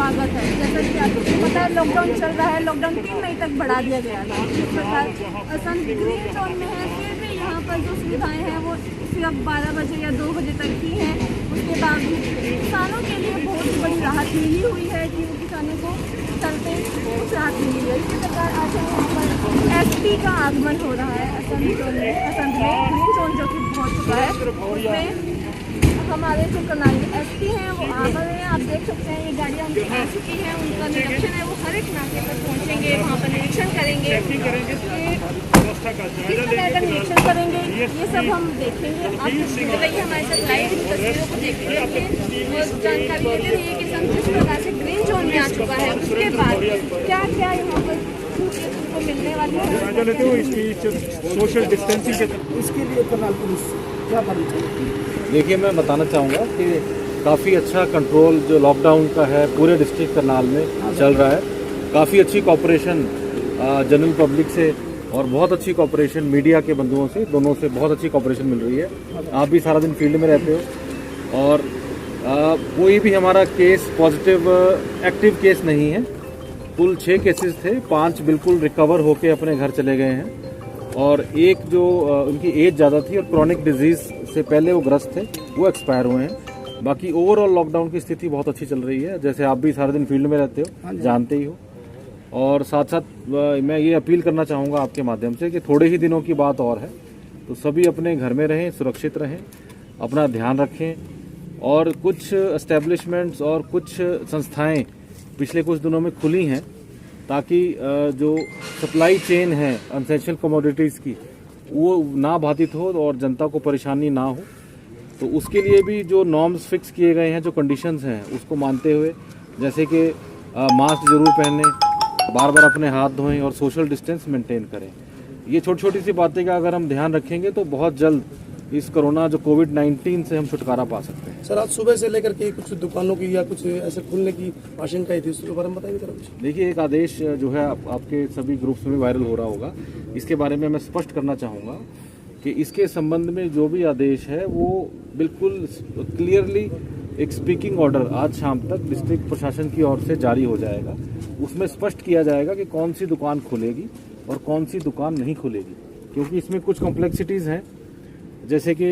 स्वागत है। जैसा कि आपको पता है लॉकडाउन चल रहा है, लॉकडाउन 3 मई तक बढ़ा दिया गया था। इस प्रकार असम ग्रीन जोन में है, फिर भी यहाँ पर जो सुविधाएं हैं वो सिर्फ 12 बजे या 2 बजे तक ही हैं। उसके बावजूद किसानों के लिए बहुत ही बड़ी राहत मिली हुई है कि किसानों को चलते कुछ राहत मिली है। इसी प्रकार आज यहाँ पर एसपी का आगमन हो रहा है असम में ग्रीन जोन जो कि पहुँच चुका है। उसमें हमारे जो कर्नाटक एसपी हैं वो आ गए हैं। आप देख सकते हैं ये गाड़ियाँ उनकी आ चुकी हैं, उनका निरीक्षण है, वो हर एक नाके पर पहुँचेंगे, वहाँ पर निरीक्षण करेंगे, किस तरह का निरीक्षण करेंगे ये सब हम देखेंगे। आप जुड़े रहिए हमारे साथ, लाइव तस्वीरों को देखते रहिए और जानकारी देते रहिए कि हम किस प्रकार से ग्रीन जोन में आ चुका है। उसके बाद क्या क्या यहाँ पर को मिलने वाली है, सोशल डिस्टेंसिंग के इसके लिए करनाल पुलिस क्या करनी चाहिए? देखिए, मैं बताना चाहूँगा कि काफ़ी अच्छा कंट्रोल जो लॉकडाउन का है पूरे डिस्ट्रिक्ट करनाल में चल रहा है। काफ़ी अच्छी कोऑपरेशन जनरल पब्लिक से और बहुत अच्छी कोऑपरेशन मीडिया के बंधुओं से, दोनों से बहुत अच्छी कोऑपरेशन मिल रही है। आप भी सारा दिन फील्ड में रहते हो और कोई भी हमारा केस पॉजिटिव एक्टिव केस नहीं है। कुल 6 केसेस थे, 5 बिल्कुल रिकवर होके अपने घर चले गए हैं और एक जो उनकी एज ज़्यादा थी और क्रॉनिक डिजीज़ से पहले वो ग्रस्त थे वो एक्सपायर हुए हैं। बाकी ओवरऑल लॉकडाउन की स्थिति बहुत अच्छी चल रही है। जैसे आप भी सारा दिन फील्ड में रहते हो, जानते ही हो। और साथ साथ मैं ये अपील करना चाहूँगा आपके माध्यम से कि थोड़े ही दिनों की बात और है, तो सभी अपने घर में रहें, सुरक्षित रहें, अपना ध्यान रखें। और कुछ एस्टेब्लिशमेंट्स और कुछ संस्थाएँ पिछले कुछ दिनों में खुली हैं ताकि जो सप्लाई चेन है अनसेंशियल कमोडिटीज़ की वो ना बाधित हो और जनता को परेशानी ना हो। तो उसके लिए भी जो नॉर्म्स फिक्स किए गए हैं, जो कंडीशंस हैं, उसको मानते हुए, जैसे कि मास्क जरूर पहने, बार बार अपने हाथ धोएं और सोशल डिस्टेंस मेंटेन करें। ये छोटी छोटी सी बातें का अगर हम ध्यान रखेंगे तो बहुत जल्द इस कोरोना जो कोविड-19 से हम छुटकारा पा सकते हैं। सर, आज सुबह से लेकर के कुछ दुकानों की या कुछ ऐसे खुलने की आशंका थी, उसके बारे में बताइए जरा कुछ। देखिए, एक आदेश जो है आपके सभी ग्रुप्स में वायरल हो रहा होगा। इसके बारे में मैं स्पष्ट करना चाहूँगा कि इसके संबंध में जो भी आदेश है वो बिल्कुल क्लियरली एक स्पीकिंग ऑर्डर आज शाम तक डिस्ट्रिक्ट प्रशासन की ओर से जारी हो जाएगा। उसमें स्पष्ट किया जाएगा कि कौन सी दुकान खुलेगी और कौन सी दुकान नहीं खुलेगी, क्योंकि इसमें कुछ कॉम्प्लेक्सिटीज़ हैं। जैसे कि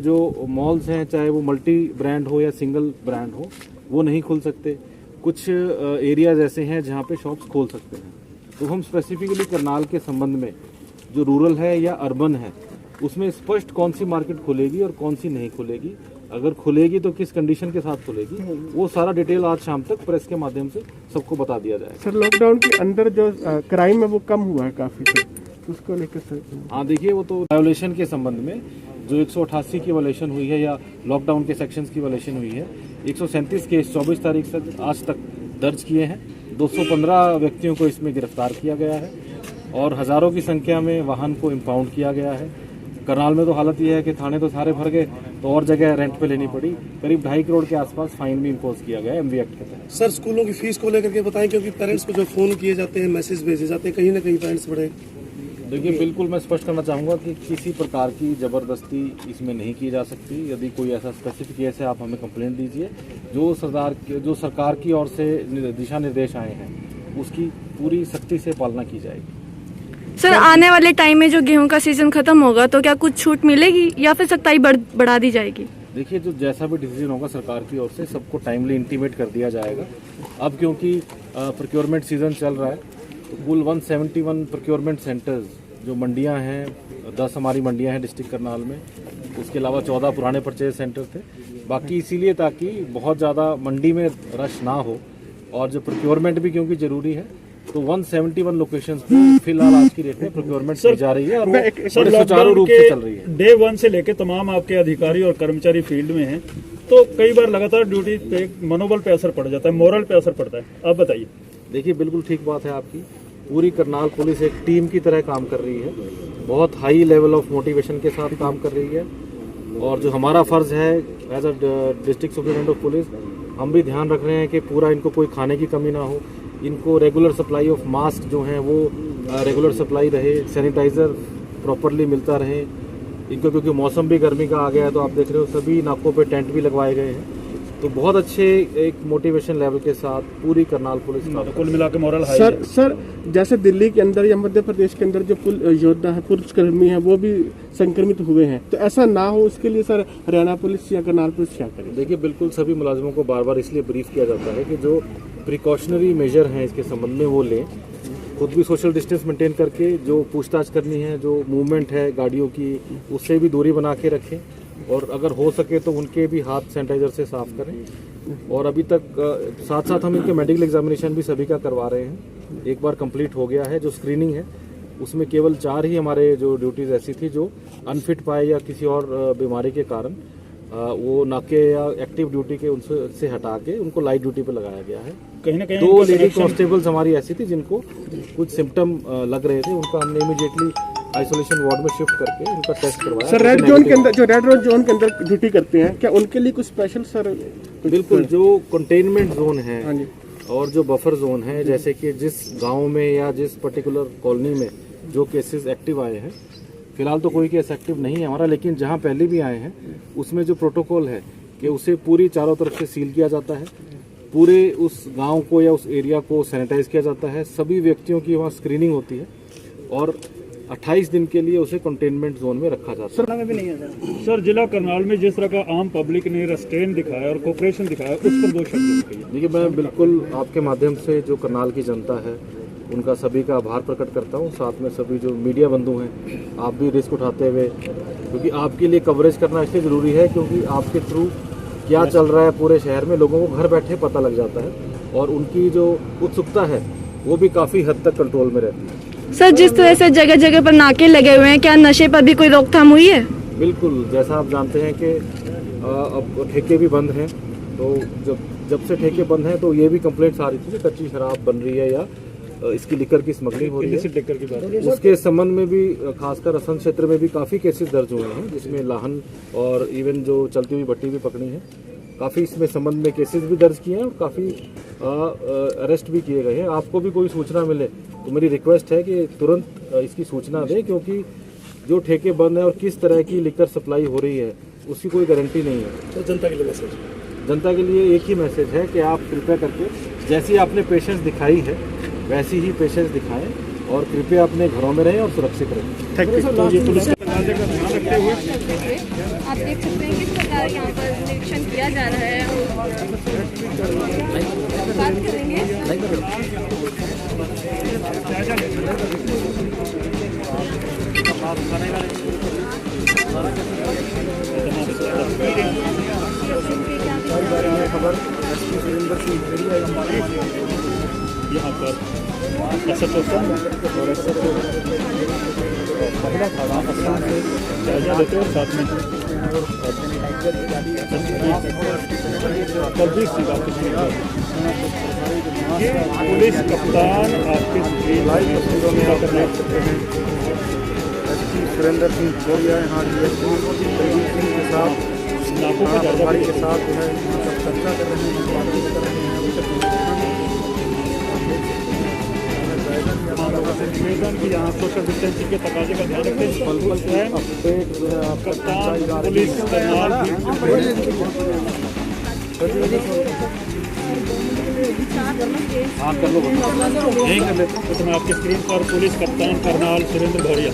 जो मॉल्स हैं, चाहे वो मल्टी ब्रांड हो या सिंगल ब्रांड हो, वो नहीं खुल सकते। कुछ एरियाज ऐसे हैं जहाँ पे शॉप्स खोल सकते हैं। तो हम स्पेसिफिकली करनाल के संबंध में जो रूरल है या अर्बन है उसमें स्पष्ट कौन सी मार्केट खुलेगी और कौन सी नहीं खुलेगी, अगर खुलेगी तो किस कंडीशन के साथ खुलेगी, वो सारा डिटेल आज शाम तक प्रेस के माध्यम से सबको बता दिया जाएगा। सर, लॉकडाउन के अंदर जो क्राइम है वो कम हुआ है काफ़ी, उसको लेकर सर। हाँ, देखिए, वो तो वायोलेशन के संबंध में जो 188 की वायोलेशन हुई है या लॉकडाउन के सेक्शंस की वायोलेशन हुई है, 137 केस 24 तारीख से आज तक दर्ज किए हैं। 215 व्यक्तियों को इसमें गिरफ्तार किया गया है और हज़ारों की संख्या में वाहन को इम्पाउंड किया गया है। करनाल में तो हालत यह है कि थाने तो सारे भर गए, तो और जगह रेंट पे लेनी पड़ी। करीब 2.5 करोड़ के आसपास फाइन भी इम्पोज किया गया है MV एक्ट के तहत। सर, स्कूलों की फीस को लेकर के बताएं, क्योंकि पेरेंट्स को जो फोन किए जाते हैं, मैसेज भेजे जाते हैं, कहीं ना कहीं पेरेंट्स बड़े। देखिए, बिल्कुल मैं स्पष्ट करना चाहूँगा कि किसी प्रकार की ज़बरदस्ती इसमें नहीं की जा सकती। यदि कोई ऐसा स्पेसिफिक केस है, आप हमें कंप्लेंट दीजिए। जो सरकार की ओर से दिशा निर्देश आए हैं उसकी पूरी सख्ती से पालना की जाएगी। सर, आने वाले टाइम में जो गेहूं का सीजन खत्म होगा तो क्या कुछ छूट मिलेगी या फिर सख्ताई बढ़ा दी जाएगी? देखिए, जो जैसा भी डिसीजन होगा सरकार की ओर से सबको टाइमली इंटीमेट कर दिया जाएगा। अब क्योंकि प्रोक्योरमेंट सीजन चल रहा है तो कुल 171 प्रोक्योरमेंट सेंटर्स जो मंडियां हैं, 10 हमारी मंडियां हैं डिस्ट्रिक्ट करनाल में, उसके अलावा 14 पुराने परचेज सेंटर थे। बाकी इसीलिए ताकि बहुत ज़्यादा मंडी में रश ना हो और जो प्रोक्योरमेंट भी क्योंकि ज़रूरी है, तो 171 लोकेशंस पे फिलहाल आज की डेट में प्रोक्योरमेंट की जा रही है और वो सुचारू रूप से चल रही है। डे 1 से लेके तमाम आपके अधिकारी और कर्मचारी फील्ड में हैं, तो कई बार लगातार ड्यूटी पे मनोबल पे असर पड़ जाता है, मोरल पे असर पड़ता है। आप बताइए। देखिए, बिल्कुल ठीक बात है आपकी। पूरी करनाल पुलिस एक टीम की तरह काम कर रही है, बहुत हाई लेवल ऑफ मोटिवेशन के साथ काम कर रही है। और जो हमारा फ़र्ज़ है as a district superintendent of police, हम भी ध्यान रख रहे हैं कि पूरा इनको कोई खाने की कमी ना हो, इनको रेगुलर सप्लाई ऑफ मास्क जो हैं वो रेगुलर सप्लाई रहे, सैनिटाइज़र प्रॉपरली मिलता रहे इनको, क्योंकि मौसम भी गर्मी का आ गया है। तो आप देख रहे हो सभी नाकों पे टेंट भी लगवाए गए हैं तो बहुत अच्छे एक मोटिवेशन लेवल के साथ पूरी करनाल पुलिस का कुल मिला के मोरल हाई सर सर जैसे दिल्ली के अंदर या मध्य प्रदेश के अंदर जो योद्धा है, पुलिसकर्मी हैं, वो भी संक्रमित हुए हैं, तो ऐसा ना हो उसके लिए सर हरियाणा पुलिस या करनाल पुलिस क्या करे? देखिए, बिल्कुल सभी मुलाजिमों को बार बार इसलिए ब्रीफ किया जाता है कि जो प्रिकॉशनरी मेजर हैं इसके संबंध में वो लें, खुद भी सोशल डिस्टेंस मेंटेन करके जो पूछताछ करनी है, जो मूवमेंट है गाड़ियों की, उससे भी दूरी बना के रखें, और अगर हो सके तो उनके भी हाथ सैनिटाइजर से साफ करें। और अभी तक साथ साथ हम इनके मेडिकल एग्जामिनेशन भी सभी का करवा रहे हैं। एक बार कंप्लीट हो गया है। जो स्क्रीनिंग है उसमें केवल 4 ही हमारे जो ड्यूटीज़ ऐसी थी जो अनफिट पाए या किसी और बीमारी के कारण वो नाके या एक्टिव ड्यूटी के उनसे हटा के उनको लाइट ड्यूटी पे लगाया गया है। कहीं ना कहीं 2 लेडी कांस्टेबल्स हमारी ऐसी थी जिनको कुछ सिम्टम लग रहे थे, उनका हमने इमीडिएटली आइसोलेशन वार्ड में शिफ्ट करके उनका टेस्ट करवाया। सर रेड जोन के अंदर, जो रेड जोन के अंदर ड्यूटी करते हैं, क्या उनके लिए कुछ स्पेशल सर? बिल्कुल, जो कंटेनमेंट जोन है हाँ जी, और जो बफर जोन है, जैसे कि जिस गांव में या जिस पर्टिकुलर कॉलोनी में जो केसेस एक्टिव आए हैं, फिलहाल तो कोई केस एक्टिव नहीं है हमारा, लेकिन जहां पहले भी आए हैं उसमें जो प्रोटोकॉल है कि उसे पूरी चारों तरफ से सील किया जाता है, पूरे उस गांव को या उस एरिया को सैनिटाइज किया जाता है, सभी व्यक्तियों की वहाँ स्क्रीनिंग होती है और 28 दिन के लिए उसे कंटेनमेंट जोन में रखा जाता है। सर जिला करनाल में जिस तरह का आम पब्लिक ने रेस्ट्रेन दिखाया और कोऑपरेशन दिखाया, उस पर 2 शब्द कहिए। देखिए, मैं बिल्कुल आपके माध्यम से जो करनाल की जनता है उनका सभी का आभार प्रकट करता हूँ। साथ में सभी जो मीडिया बंधु हैं, आप भी रिस्क उठाते हुए, क्योंकि आपके लिए कवरेज करना इसलिए ज़रूरी है क्योंकि आपके थ्रू क्या चल रहा है पूरे शहर में लोगों को घर बैठे पता लग जाता है और उनकी जो उत्सुकता है वो भी काफ़ी हद तक कंट्रोल में रहती है। सर जिस तरह से जगह जगह पर नाके लगे हुए हैं, क्या नशे पर भी कोई रोकथाम हुई है? बिल्कुल, जैसा आप जानते हैं कि अब ठेके भी बंद हैं, तो जब से ठेके बंद हैं तो ये भी कंप्लेंट्स आ रही थी कि कच्ची शराब बन रही है या इसकी लिकर की स्मगलिंग हो रही है। लिकर की बात है। उसके संबंध में भी खासकर असंध क्षेत्र में भी काफ़ी केसेस दर्ज हुए हैं, जिसमें लाहन और इवन जो चलती हुई भट्टी भी पकड़ी है। काफ़ी इसमें संबंध में केसेस भी दर्ज किए हैं और काफ़ी अरेस्ट भी किए गए हैं। आपको भी कोई सूचना मिले तो मेरी रिक्वेस्ट है कि तुरंत इसकी सूचना दें, क्योंकि जो ठेके बंद हैं और किस तरह की लिकर सप्लाई हो रही है उसकी कोई गारंटी नहीं है। तो जनता के लिए मैसेज, जनता के लिए एक ही मैसेज है कि आप कृपया करके जैसी आपने पेशेंस दिखाई है वैसी ही पेशेंस दिखाएं और कृपया अपने घरों में रहें और सुरक्षित रहें। Thank you. तो ये पुलिस का ध्यान रखते हुए आप देख सकते हैं किस प्रकार यहाँ पर निरीक्षण किया जा रहा है और बात करेंगे। यहाँ पर पहला थाना जायजा लेते और साथ में ये पुलिस कप्तान आपके लाइव तस्वीरों में आकर देख सकते हैं। सुरेंद्र सिंह छोड़िया यहाँ डीएसपी प्रदीप सिंह के साथ नाकों का जायजा के साथ जो है यहाँ सब चर्चा कर रहे हैं, बातचीत कर रहे हैं। निवेदन की यहाँ सोशल डिस्टेंसिंग के तकाजे का ध्यान रखते हैं। कप्तान पुलिस करनाल की तो मैं आपकी स्क्रीन पर पुलिस कप्तान करनाल सुरेंद्र भौरिया